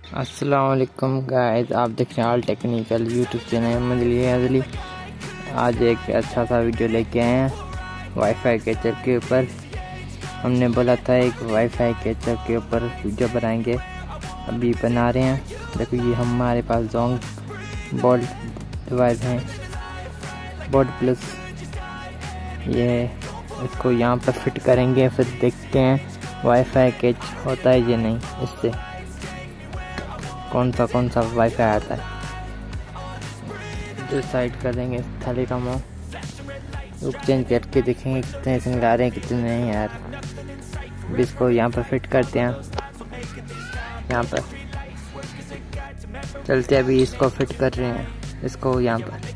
अस्सलाम वालेकुम गाइस, आप देख रहे हैं all technical YouTube channel Ali. आज एक अच्छा सा वीडियो लेके आए हैं वाईफाई कैचर के ऊपर। हमने बोला था एक वाईफाई कैचर के ऊपर वीडियो बनाएंगे, अभी बना रहे हैं। देखो ये हमारे पास जोंग बोल्ट डिवाइस हैं, बोल्ट प्लस। ये इसको यहाँ पर फिट करेंगे, फिर देखते हैं वाईफाई कैच होता है या नहीं, इससे कौन सा वाईफाई आता है। डिसाइड करेंगे थाली का मुँह, लुक चेंज करके देखेंगे कितने सिंगल आ रहे हैं कितने नहीं यार। अब इसको यहाँ पर फिट करते हैं, यहाँ पर चलते अभी इसको फिट कर रहे हैं इसको यहाँ पर।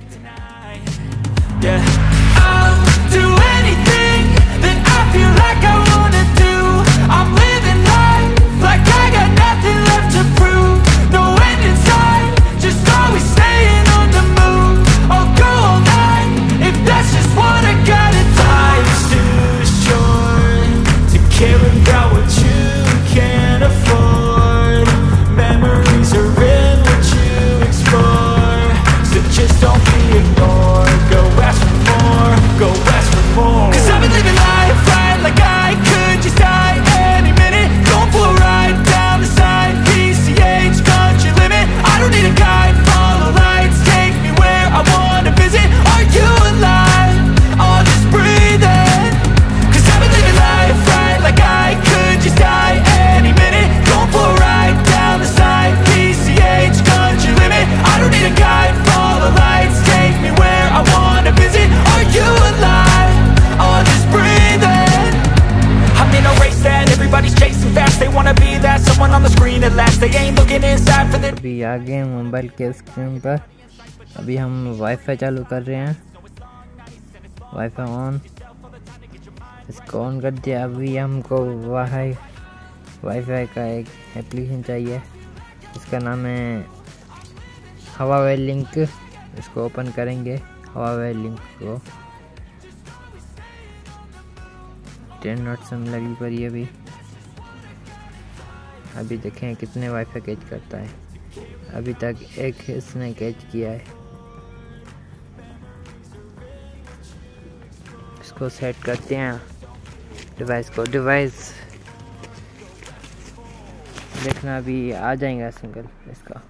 अभी आ गए मोबाइल के स्क्रीन पर। अभी हम वाईफाई चालू कर रहे हैं, वाईफाई ऑन, इसको ऑन कर दिया। अभी हमको वाईफाई का एक एप्लीकेशन चाहिए, इसका नाम है हवावे लिंक। इसको ओपन करेंगे, हवावे लिंक को 10 मिनट में लगी पड़ी अभी देखें कितने वाईफाई कैच करता है। अभी तक एक इसने कैच किया है। इसको सेट करते हैं डिवाइस को। डिवाइस देखना अभी आ जाएगा सिंगल इसका।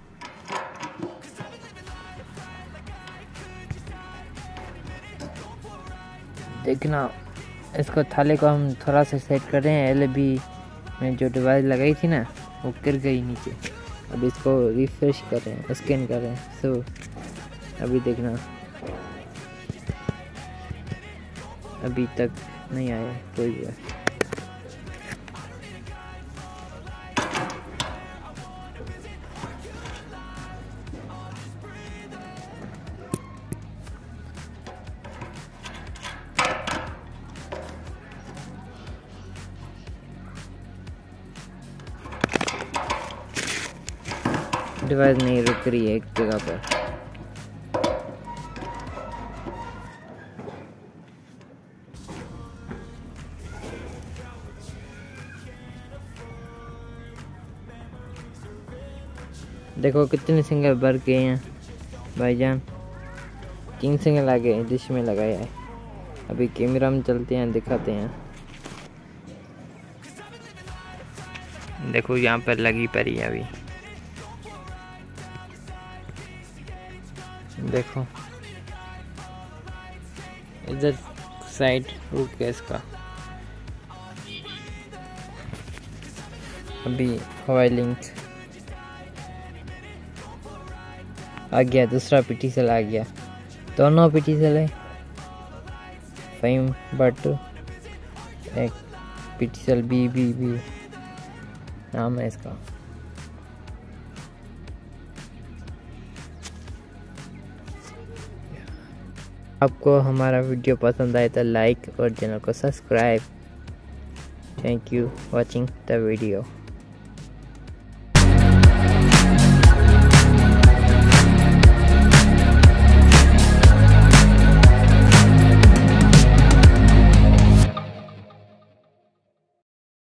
देखना इसको थाले को हम थोड़ा सा सेट कर रहे हैं। एलबी में जो डिवाइस लगाई थी ना वो गिर गई नीचे। अब इसको रिफ्रेश कर रहे हैं, स्कैन कर रहे हैं। सो अभी देखना अभी तक नहीं आया कोई भी। डिवाइस नहीं रुक रही है एक जगह पर। देखो कितने सिंगल भर गए हैं भाईजान। 3 सिंगल आ गए डिश में लगाया है। अभी कैमरा में चलते हैं, दिखाते हैं। देखो यहाँ पर लगी पड़ी है अभी। देखो इधर साइड रुक गया इसका। अभी हवाई लिंक आ गया, दूसरा पीटीसेल आ गया। दोनों पीटीसेल है फाइम, बट एक पीटीसेल बी नाम है इसका। आपको हमारा वीडियो पसंद आए तो लाइक और चैनल को subscribe. Thank you watching the video.